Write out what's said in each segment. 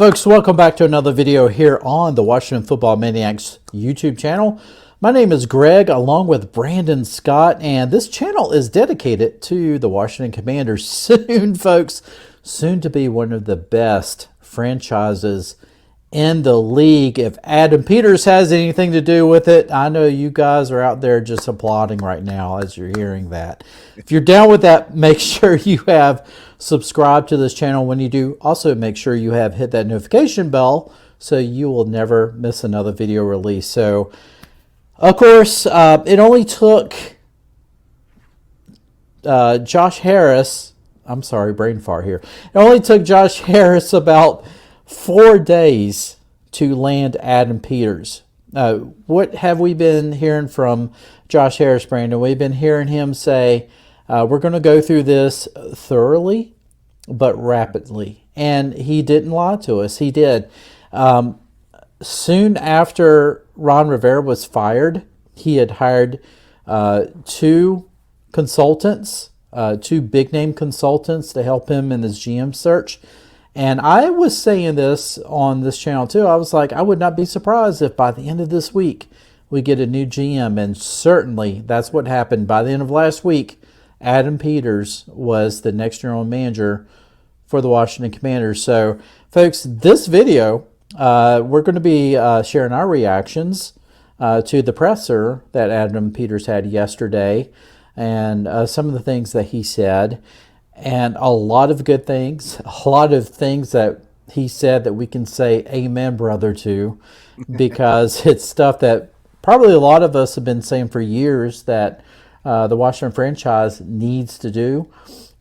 Folks, welcome back to another video here on the Washington Football Maniacs YouTube channel. My name is Greg, along with Brandon Scott, and this channel is dedicated to the Washington Commanders. Soon, folks, soon to be one of the best franchises in the league. If Adam Peters has anything to do with it, I know you guys are out there just applauding right now as you're hearing that. If you're down with that, make sure you have subscribed to this channel. When you do, also make sure you have hit that notification bell so you will never miss another video release. So, of course, it only took Josh Harris, I'm sorry, brain fart here. It only took Josh Harris about 4 days to land Adam Peters. What have we been hearing from Josh Harris, Brandon? We've been hearing him say, we're going to go through this thoroughly, but rapidly. And he didn't lie to us. He did. Soon after Ron Rivera was fired, he had hired two consultants, two big-name consultants to help him in his GM search. And I was saying this on this channel too. I was like, I would not be surprised if by the end of this week we get a new GM. And certainly that's what happened. By the end of last week, Adam Peters was the next general manager for the Washington Commanders. So, folks, this video, we're going to be sharing our reactions to the presser that Adam Peters had yesterday and some of the things that he said. And a lot of good things, a lot of things that he said that we can say amen, brother, to, because it's stuff that probably a lot of us have been saying for years that the Washington franchise needs to do,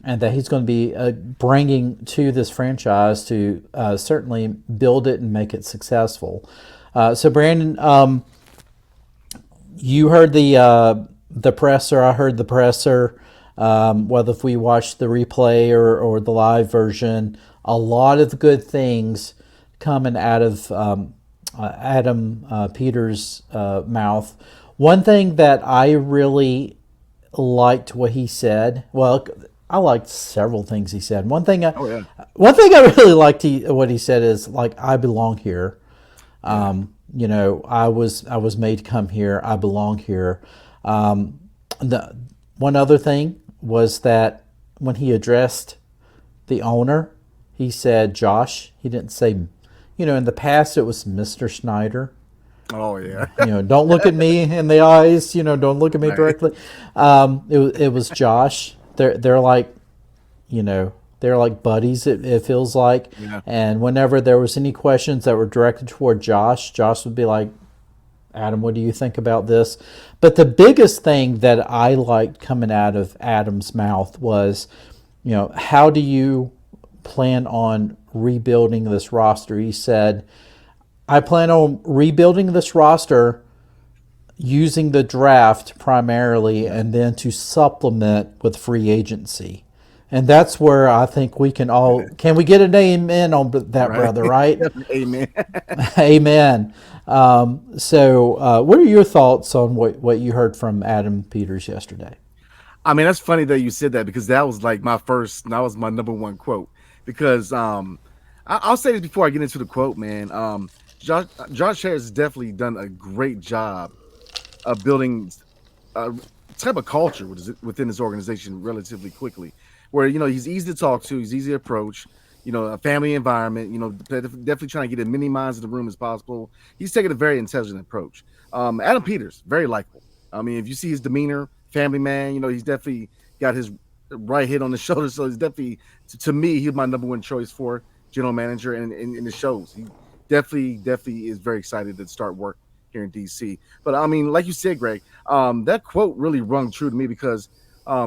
and that he's going to be bringing to this franchise to certainly build it and make it successful. So, Brandon, you heard the presser. I heard the presser. Whether if we watch the replay or the live version, a lot of good things coming out of Adam Peters' mouth. One thing that I really liked what he said. Well, I liked several things he said. One thing I really liked what he said is, like, I belong here. You know, I was made to come here. I belong here. The one other thing was that when he addressed the owner, he said Josh. He didn't say, you know, in the past it was Mr. Snyder. Oh, yeah. You know, don't look at me in the eyes. You know, don't look at me directly. It was Josh. They're like, you know, they're like buddies, it feels like. Yeah. And whenever there was any questions that were directed toward Josh, Josh would be like, Adam, what do you think about this? But the biggest thing that I liked coming out of Adam's mouth was, you know, how do you plan on rebuilding this roster? He said, I plan on rebuilding this roster using the draft primarily and then to supplement with free agency. And that's where I think we can all, can we get an amen on that, right, brother, right? Amen. Amen. So what are your thoughts on what you heard from Adam Peters yesterday? I mean, that's funny that you said that, because that was like that was my number one quote. Because I'll say this before I get into the quote, man. Josh Harris has definitely done a great job of building a type of culture within his organization relatively quickly, where, you know, he's easy to talk to, he's easy to approach, you know, a family environment, you know, definitely trying to get as many minds in the room as possible. He's taking a very intelligent approach. Adam Peters, very likable. I mean, if you see his demeanor, family man, you know, he's definitely got his right hit on the shoulder. So he's definitely, to me, he's my number one choice for general manager, and the shows. He definitely is very excited to start work here in DC. But I mean, like you said, Greg, that quote really rung true to me, because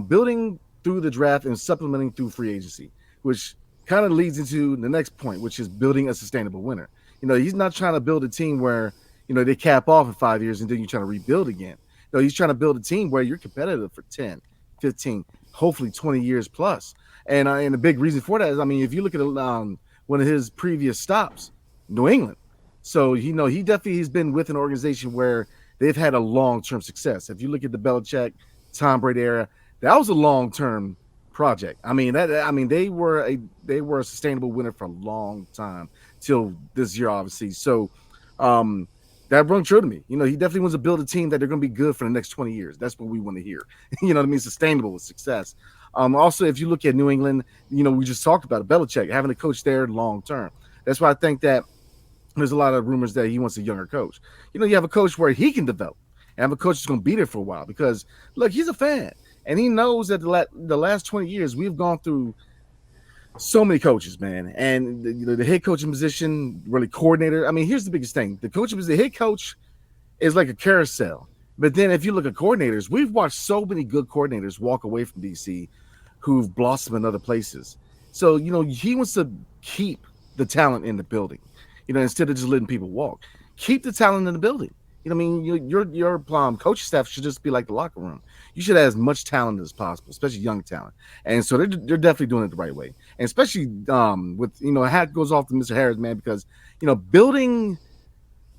building through the draft and supplementing through free agency, which kind of leads into the next point, which is building a sustainable winner. You know, he's not trying to build a team where, you know, they cap off in 5 years and then you're trying to rebuild again. No, he's trying to build a team where you're competitive for 10, 15, hopefully 20 years plus. And the big reason for that is, I mean, if you look at one of his previous stops, New England. So, you know, he definitely has been with an organization where they've had a long-term success. If you look at the Belichick, Tom Brady era, that was a long-term project. I mean, they were a sustainable winner for a long time. till this year, obviously. So um, that rung true to me. You know, he definitely wants to build a team that they're going to be good for the next 20 years. That's what we want to hear. You know what I mean? Sustainable with success. Also, if you look at New England, you know, we just talked about it, Belichick having a coach there long term. That's why I think that there's a lot of rumors that he wants a younger coach. You know, you have a coach where he can develop and have a coach that's going to be there for a while because, look, he's a fan. And he knows that the last 20 years, we've gone through so many coaches, man. And the head coaching position, really coordinator. I mean, here's the biggest thing. The head coach is like a carousel. But then if you look at coordinators, we've watched so many good coordinators walk away from DC who've blossomed in other places. So, you know, he wants to keep the talent in the building, you know, instead of just letting people walk. Keep the talent in the building. You know what I mean? Your coaching staff should just be like the locker room. You should have as much talent as possible, especially young talent. And so they're definitely doing it the right way. And especially with, you know, hat goes off to Mr. Harris, man, because, you know, building,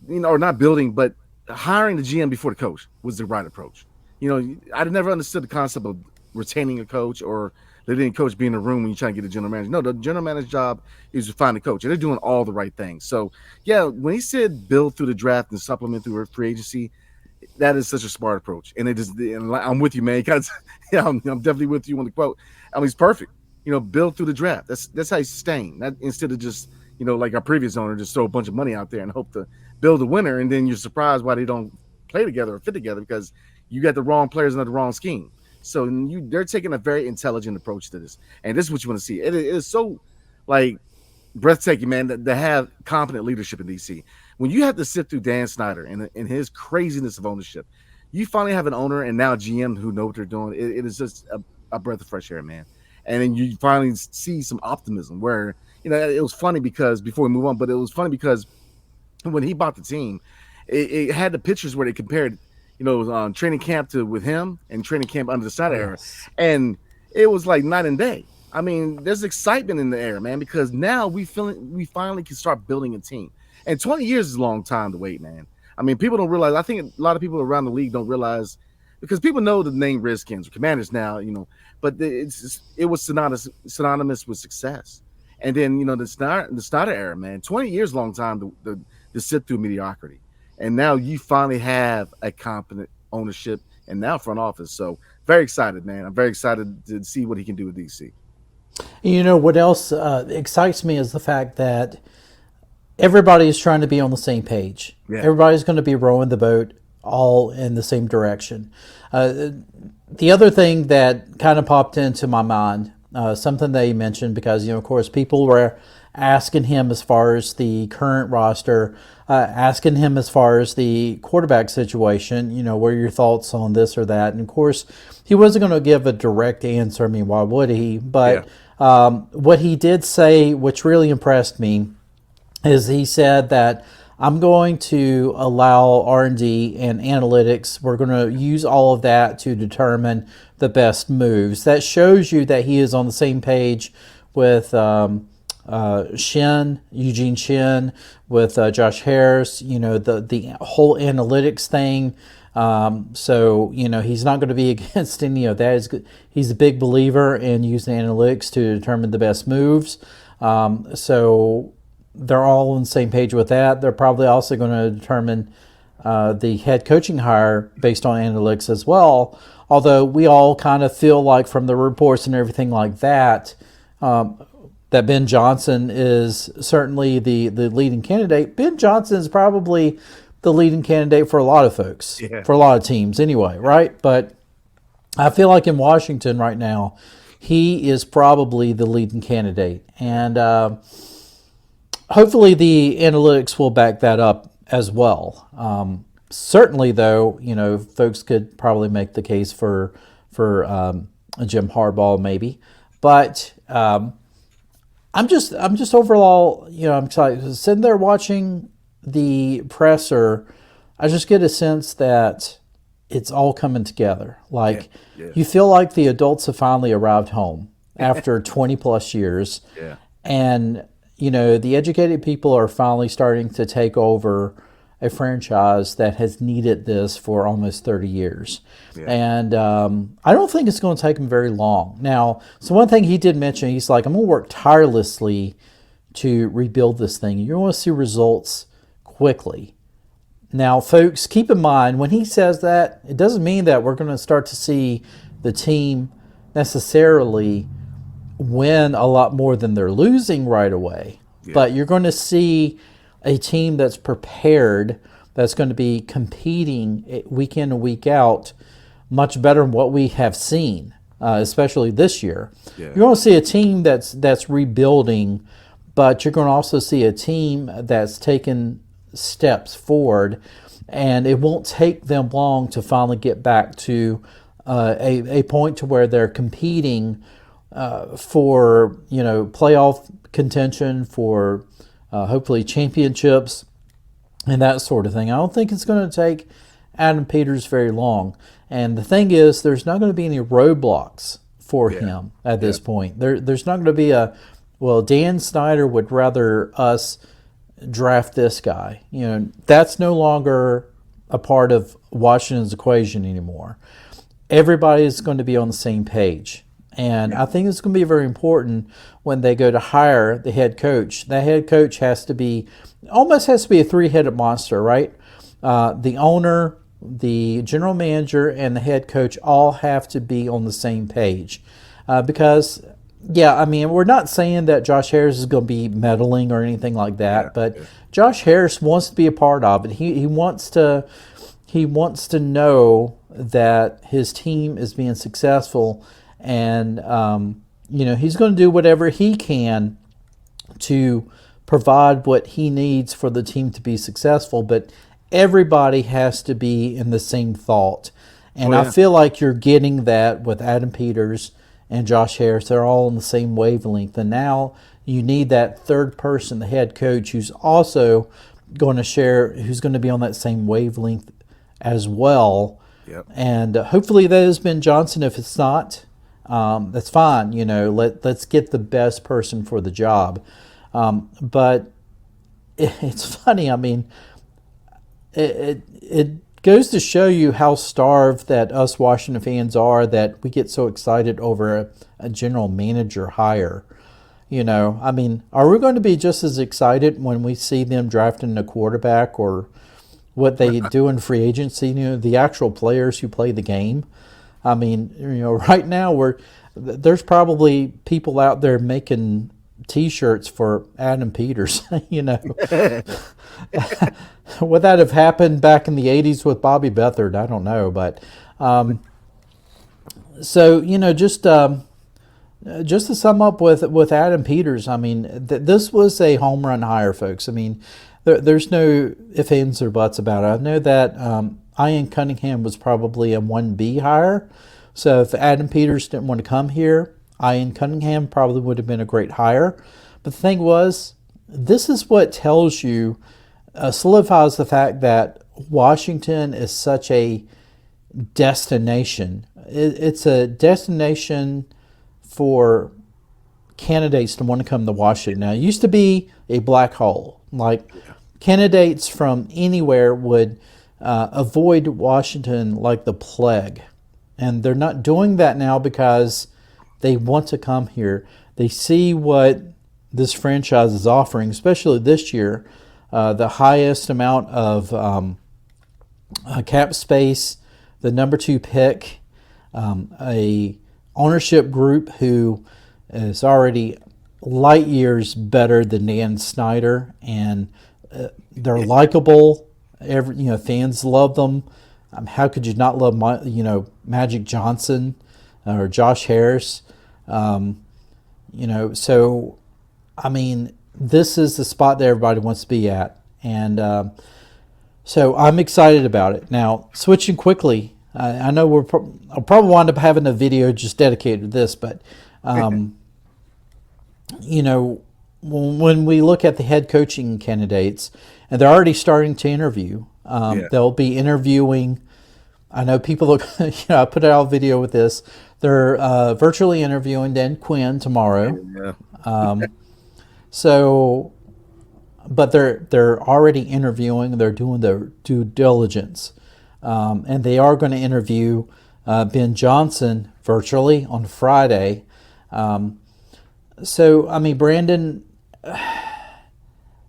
you know, or not building, but hiring the GM before the coach was the right approach. You know, I never understood the concept of retaining a coach or letting a coach be in the room when you're trying to get a general manager. No, the general manager's job is to find a coach, and they're doing all the right things. So, yeah, when he said build through the draft and supplement through free agency, that is such a smart approach. And I'm with you, man. Because yeah, I'm definitely with you on the quote. I mean, it's perfect. You know, build through the draft. That's how you sustain. That instead of just, you know, like our previous owner, just throw a bunch of money out there and hope to build a winner, and then you're surprised why they don't play together or fit together because you got the wrong players under the wrong scheme. So they're taking a very intelligent approach to this, and this is what you want to see. It is so like breathtaking, man, to have competent leadership in DC. When you have to sit through Dan Snyder and his craziness of ownership, you finally have an owner and now GM who know what they're doing. It is just a breath of fresh air, man. And then you finally see some optimism where, you know, it was funny because before we move on, but it was funny because when he bought the team, it had the pictures where they compared, you know, training camp with him and training camp under the Snyder era. And it was like night and day. I mean, there's excitement in the air, man, because now we finally can start building a team. And 20 years is a long time to wait, man. I mean, people don't realize. I think a lot of people around the league don't realize because people know the name Redskins or Commanders now, you know, but it was synonymous with success. And then, you know, the Snyder era, man, 20 years is a long time to sit through mediocrity. And now you finally have a competent ownership and now front office. So very excited, man. I'm very excited to see what he can do with DC. You know, what else excites me is the fact that everybody is trying to be on the same page. Yeah. Everybody's going to be rowing the boat all in the same direction. The other thing that kind of popped into my mind, something that he mentioned, because, you know, of course, people were asking him as far as the current roster, asking him as far as the quarterback situation, you know, what are your thoughts on this or that? And, of course, he wasn't going to give a direct answer. I mean, why would he? But what he did say, which really impressed me, is he said that I'm going to allow R&D and analytics. We're going to use all of that to determine the best moves. That shows you that he is on the same page with Eugene Shin, with Josh Harris, you know, the whole analytics thing. So, you know, he's not going to be against any of that. He's a big believer in using analytics to determine the best moves. So they're all on the same page with that. They're probably also going to determine the head coaching hire based on analytics as well. Although we all kind of feel like from the reports and everything like that, that Ben Johnson is certainly the leading candidate. Ben Johnson is probably the leading candidate for a lot of folks, for a lot of teams anyway, right? But I feel like in Washington right now, he is probably the leading candidate. And hopefully the analytics will back that up as well. Certainly, though, you know, folks could probably make the case for Jim Harbaugh maybe. But I'm just overall, you know, I'm excited. Sitting there watching the presser, I just get a sense that it's all coming together. Like you feel like the adults have finally arrived home after 20 plus years. Yeah. And, you know, the educated people are finally starting to take over a franchise that has needed this for almost 30 years. Yeah. And I don't think it's going to take him very long. Now, so one thing he did mention, he's like, I'm going to work tirelessly to rebuild this thing. You want to see results quickly. Now, folks, keep in mind, when he says that, it doesn't mean that we're going to start to see the team necessarily win a lot more than they're losing right away. Yeah. But you're going to see a team that's prepared, that's going to be competing week in and week out much better than what we have seen, especially this year. Yeah. You're going to see a team that's rebuilding, but you're going to also see a team that's taken steps forward, and it won't take them long to finally get back to a point to where they're competing for playoff contention, for hopefully championships and that sort of thing. I don't think it's going to take Adam Peters very long. And the thing is, there's not going to be any roadblocks for him at this point. There's not going to be Dan Snyder would rather us draft this guy. That's no longer a part of Washington's equation anymore. Everybody is going to be on the same page. And I think it's going to be very important when they go to hire the head coach. That head coach almost has to be a three-headed monster, right? The owner, the general manager, and the head coach all have to be on the same page. Because we're not saying that Josh Harris is going to be meddling or anything like that, but Josh Harris wants to be a part of it. He wants to know that his team is being successful, and he's going to do whatever he can to provide what he needs for the team to be successful. But everybody has to be in the same thought, and I feel like you're getting that with Adam Peters and Josh Harris. They're all on the same wavelength. And now you need that third person, the head coach, who's also going to be on that same wavelength as well. Yep. And hopefully that has been Johnson. If it's not, that's fine. Let's get the best person for the job. But it's funny. I mean, it goes to show you how starved that us Washington fans are, that we get so excited over a general manager hire. Are we going to be just as excited when we see them drafting a quarterback or what they do in free agency? The actual players who play the game. Right now there's probably people out there making T-shirts for Adam Peters. Would that have happened back in the 80s with Bobby Beathard? I don't know, but just to sum up with Adam Peters, this was a home run hire, folks. There's no ifs, ands, or buts about it. I know that Ian Cunningham was probably a 1B hire, so if Adam Peters didn't want to come here, Ian Cunningham probably would have been a great hire. But the thing was, this is what tells you, solidifies the fact that Washington is such a destination. It's a destination for candidates to want to come to Washington. Now, it used to be a black hole. Like, candidates from anywhere would avoid Washington like the plague. And they're not doing that now because they want to come here. They see what this franchise is offering, especially this year. The highest amount of cap space, the number 2 pick, a ownership group who is already light years better than Dan Snyder, and they're likable. Fans love them. How could you not love Magic Johnson or Josh Harris? This is the spot that everybody wants to be at. And so I'm excited about it. Now, switching quickly, I know I'll probably wind up having a video just dedicated to this, but, when we look at the head coaching candidates, and they're already starting to interview, they'll be interviewing. I know people, I put out a video with this. They're virtually interviewing Dan Quinn tomorrow. Yeah. But they're already interviewing. They're doing their due diligence, and they are going to interview Ben Johnson virtually on Friday. Brandon,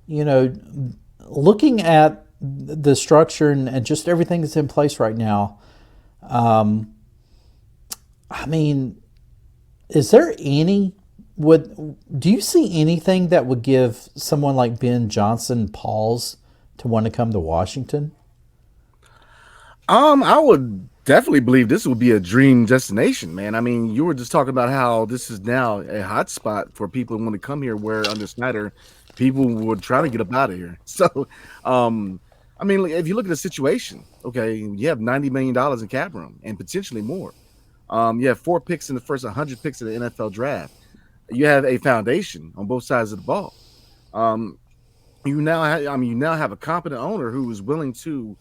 looking at the structure and just everything that's in place right now, I mean, is there any do you see anything that would give someone like Ben Johnson pause to want to come to Washington? I would definitely believe this would be a dream destination, man. I mean, you were just talking about how this is now a hot spot for people who want to come here, where under Snyder, people would try to get up out of here. So, I mean, like, if you look at the situation, okay, you have $90 million in cap room and potentially more. You have 4 picks in the first 100 picks of the NFL draft. You have a foundation on both sides of the ball. Um, you now have a competent owner who is willing to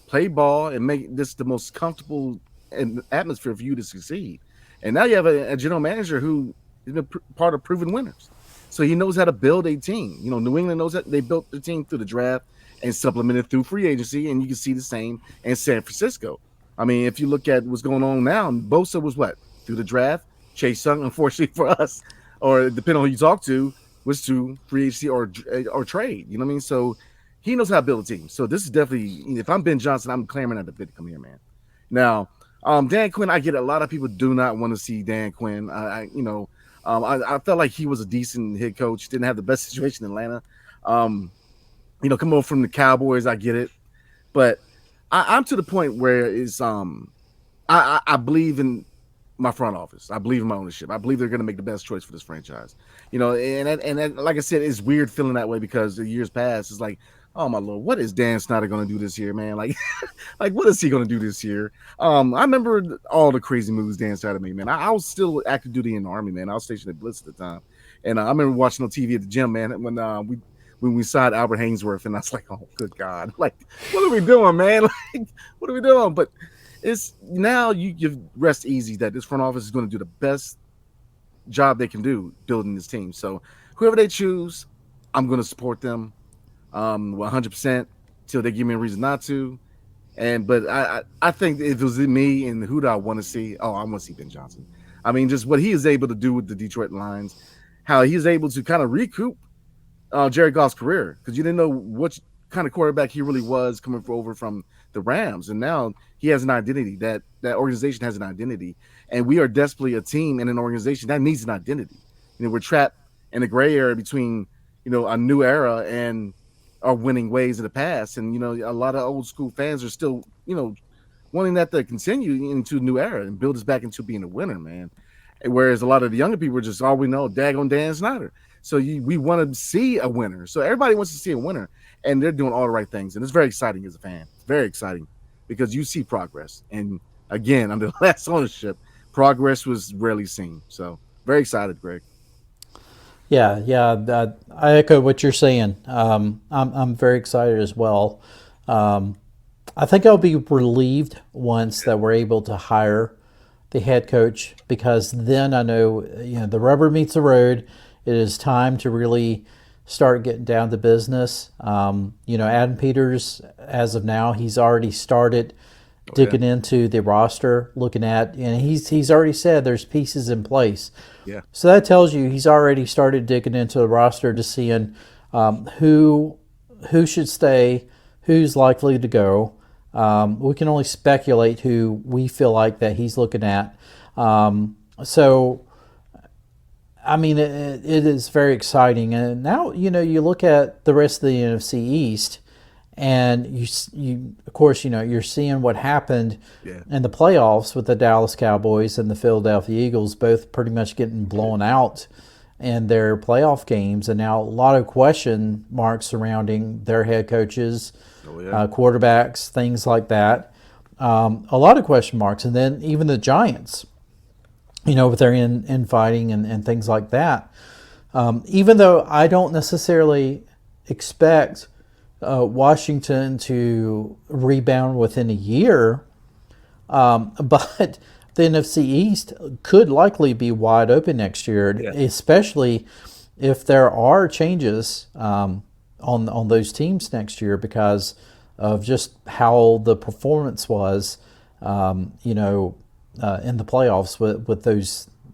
play ball and make this the most comfortable atmosphere for you to succeed. And now you have a general manager who has been part of proven winners. So he knows how to build a team. New England knows that they built the team through the draft and supplemented through free agency, and you can see the same in San Francisco. I mean, if you look at what's going on now, Bosa was what? Through the draft. Chase Young, unfortunately for us, or depending on who you talk to, was through free agency or trade. You know what I mean? So he knows how to build a team. So this is definitely, if I'm Ben Johnson, I'm clamoring at the bit to come here, man. Now, Dan Quinn, I get it. A lot of people do not want to see Dan Quinn. I felt like he was a decent head coach. Didn't have the best situation in Atlanta. Coming over from the Cowboys, I get it. But I'm to the point where I believe in my front office. I believe in my ownership. I believe they're going to make the best choice for this franchise. And like I said, it's weird feeling that way because the years past, it's like, oh my Lord, what is Dan Snyder going to do this year, man? Like, like what is he going to do this year? I remember all the crazy moves Dan Snyder made, man. I was still active duty in the Army, man. I was stationed at Blitz at the time, and I remember watching on TV at the gym, man, when we signed Albert Hainsworth, and I was like, oh, good God, like, what are we doing, man? Like, what are we doing? But it's now you rest easy that this front office is going to do the best job they can do building this team. So whoever they choose, I'm going to support them 100% till they give me a reason not to. But I think if it was me and who do I want to see? Oh, I want to see Ben Johnson. I mean, just what he is able to do with the Detroit Lions, how he's able to kind of recoup Jared Goff's career, because you didn't know what kind of quarterback he really was coming over from the Rams, and now he has an identity. That organization has an identity, and we are desperately a team and an organization that needs an identity. We're trapped in a gray area between a new era and our winning ways of the past, and a lot of old school fans are still wanting that to continue into a new era and build us back into being a winner, man. Whereas a lot of the younger people are just all we know, daggone Dan Snyder. So we want to see a winner. So everybody wants to see a winner, and they're doing all the right things. And it's very exciting as a fan. It's very exciting because you see progress. And again, under the last ownership, progress was rarely seen. So very excited, Greg. Yeah. I echo what you're saying. I'm very excited as well. I think I'll be relieved once that we're able to hire the head coach, because then I know the rubber meets the road. It is time to really start getting down to business. Adam Peters, as of now, he's already started digging into the roster, looking at, and he's already said there's pieces in place. Yeah. So that tells you he's already started digging into the roster to seeing who should stay, who's likely to go. We can only speculate who we feel like that he's looking at. So, I mean, it is very exciting. And now, you look at the rest of the NFC East, and you of course, you're seeing what happened in the playoffs with the Dallas Cowboys and the Philadelphia Eagles, both pretty much getting blown out in their playoff games. And now a lot of question marks surrounding their head coaches, quarterbacks, things like that. A lot of question marks. And then even the Giants, with their infighting and things like that. Even though I don't necessarily expect Washington to rebound within a year, but the NFC East could likely be wide open next year, especially if there are changes on those teams next year because of just how the performance was, in the playoffs with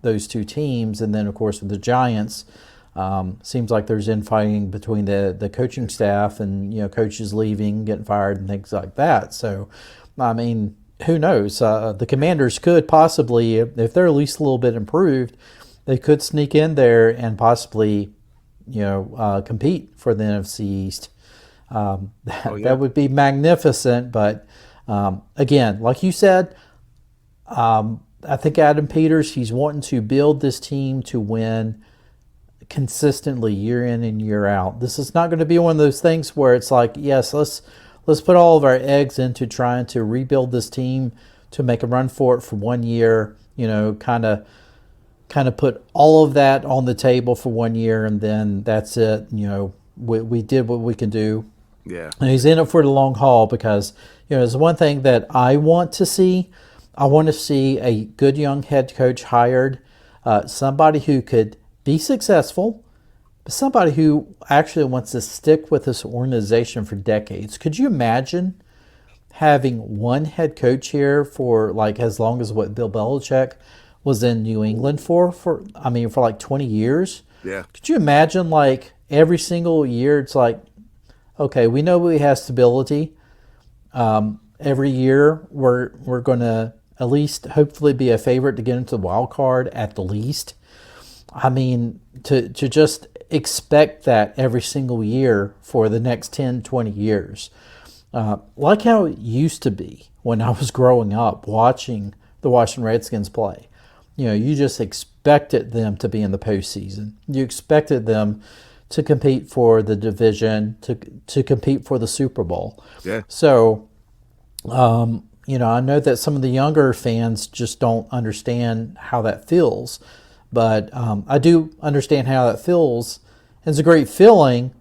those two teams, and then of course with the Giants. Seems like there's infighting between the coaching staff and, coaches leaving, getting fired, and things like that. So, I mean, who knows? The Commanders could possibly, if they're at least a little bit improved, they could sneak in there and possibly, compete for the NFC East. That would be magnificent. But again, like you said, I think Adam Peters, he's wanting to build this team to win consistently year in and year out. This is not going to be one of those things where it's like, yes, let's put all of our eggs into trying to rebuild this team to make a run for it for 1 year, kind of put all of that on the table for 1 year, and then that's it. We did what we can do. Yeah. And he's in it for the long haul because, there's one thing that I want to see. I want to see a good young head coach hired, somebody who could be successful, but somebody who actually wants to stick with this organization for decades. Could you imagine having one head coach here for like as long as what Bill Belichick was in New England for like 20 years? Yeah. Could you imagine like every single year it's like, okay, we know we have stability. Every year we're going to at least hopefully be a favorite to get into the wild card at the least. I mean, to just expect that every single year for the next 10, 20 years. Like how it used to be when I was growing up watching the Washington Redskins play. You just expected them to be in the postseason. You expected them to compete for the division, to compete for the Super Bowl. Yeah. So, I know that some of the younger fans just don't understand how that feels. But I do understand how that feels. It's a great feeling,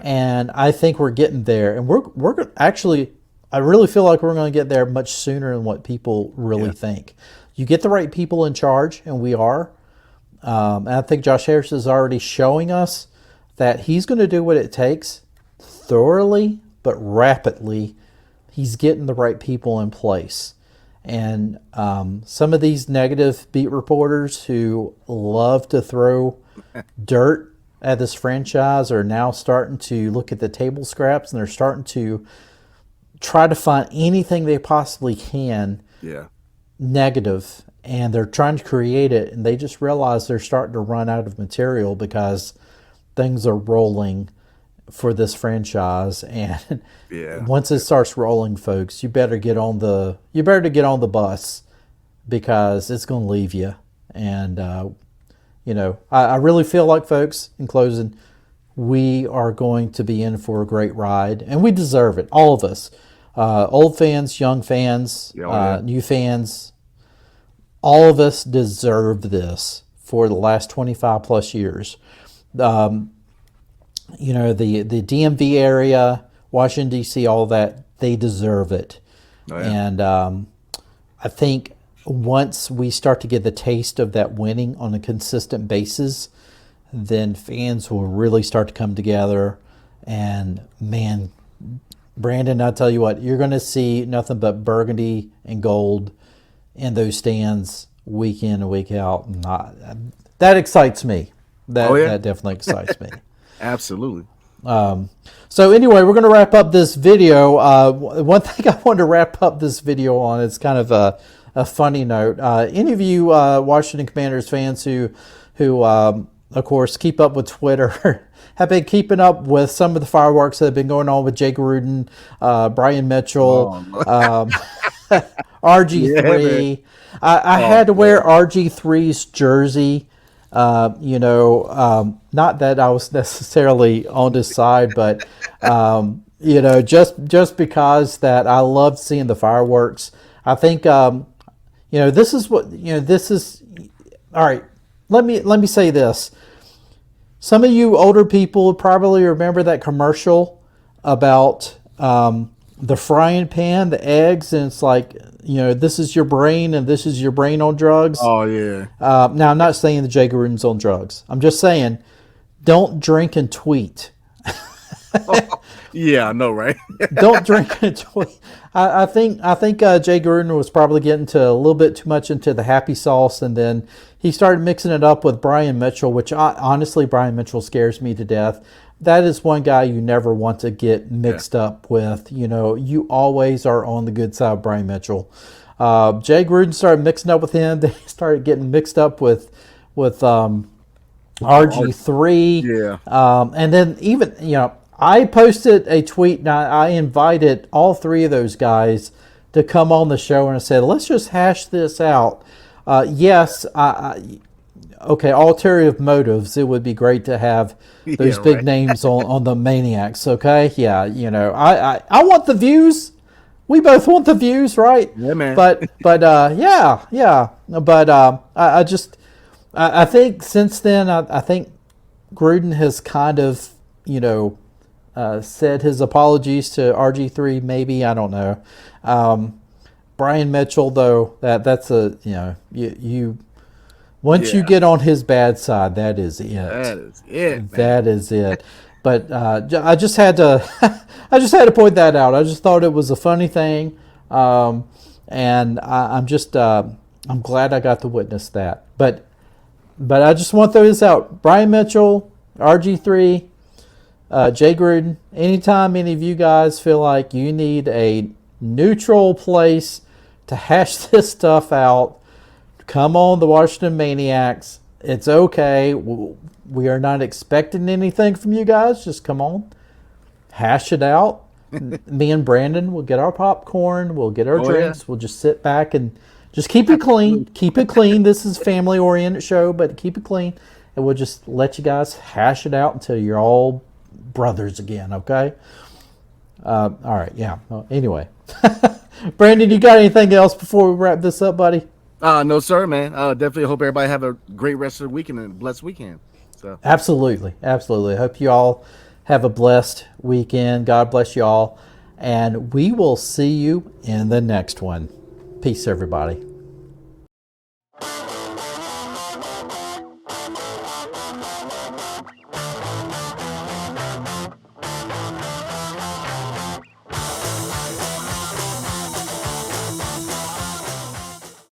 and I think we're getting there. And we're actually, I really feel like we're going to get there much sooner than what people really think. You get the right people in charge, and we are. And I think Josh Harris is already showing us that he's going to do what it takes thoroughly but rapidly. He's getting the right people in place. And some of these negative beat reporters who love to throw dirt at this franchise are now starting to look at the table scraps, and they're starting to try to find anything they possibly can negative, and they're trying to create it, and they just realize they're starting to run out of material because things are rolling for this franchise. And once it starts rolling, folks, you better get on the bus because it's going to leave you. And I really feel like, folks, in closing, we are going to be in for a great ride, and we deserve it, all of us, old fans, young fans, new fans. All of us deserve this for the last 25 plus years. The DMV area, Washington, D.C., all that, they deserve it. And I think once we start to get the taste of that winning on a consistent basis, then fans will really start to come together. And, man, Brandon, I'll tell you what, you're going to see nothing but burgundy and gold in those stands week in and week out. And that excites me. That definitely excites me. Absolutely. So anyway, we're going to wrap up this video. One thing I wanted to wrap up this video on is kind of a funny note. Any of you Washington Commanders fans who of course keep up with Twitter have been keeping up with some of the fireworks that have been going on with Jake Gruden, Brian Mitchell, RG3. I had to wear RG3's jersey. Not that I was necessarily on his side, but just because that I loved seeing the fireworks. I think this is what this is. All right, let me say this. Some of you older people probably remember that commercial about the frying pan, the eggs, and it's like, this is your brain and this is your brain on drugs. Oh, yeah. Now, I'm not saying that Jay Gruden's on drugs. I'm just saying, don't drink and tweet. Yeah, I know, right? Don't drink and enjoy. I think Jay Gruden was probably getting to a little bit too much into the happy sauce, and then he started mixing it up with Brian Mitchell, which honestly, Brian Mitchell scares me to death. That is one guy you never want to get mixed up with. You know, you always are on the good side of Brian Mitchell. Jay Gruden started mixing up with him. They started getting mixed up with RG3. Yeah. And then even, I posted a tweet and I invited all three of those guys to come on the show, and I said, let's just hash this out. Yes, okay, ulterior motives. It would be great to have those big names on the Maniacs, okay? Yeah, I want the views. We both want the views, right? Yeah, man. But yeah. But I think since then, I think Gruden has kind of, said his apologies to RG3. Maybe, I don't know. Brian Mitchell, though, that's a you once you get on his bad side, that is it. That is it, man. That is it. But I just had to point that out. I just thought it was a funny thing, and I'm glad I got to witness that. But I just want to throw this out: Brian Mitchell, RG3, Jay Gruden. Anytime any of you guys feel like you need a neutral place to hash this stuff out, come on the Washington Maniacs. It's okay. We are not expecting anything from you guys. Just come on, hash it out. Me and Brandon will get our popcorn. We'll get our drinks. Yeah. We'll just sit back and just keep it clean. Keep it clean. This is a family-oriented show, but keep it clean. And we'll just let you guys hash it out until you're all brothers again, okay? All right, yeah. Well, anyway. Brandon, you got anything else before we wrap this up, buddy? No, sir, man. Definitely hope everybody have a great rest of the weekend and a blessed weekend. So Absolutely. I hope you all have a blessed weekend. God bless you all. And we will see you in the next one. Peace, everybody.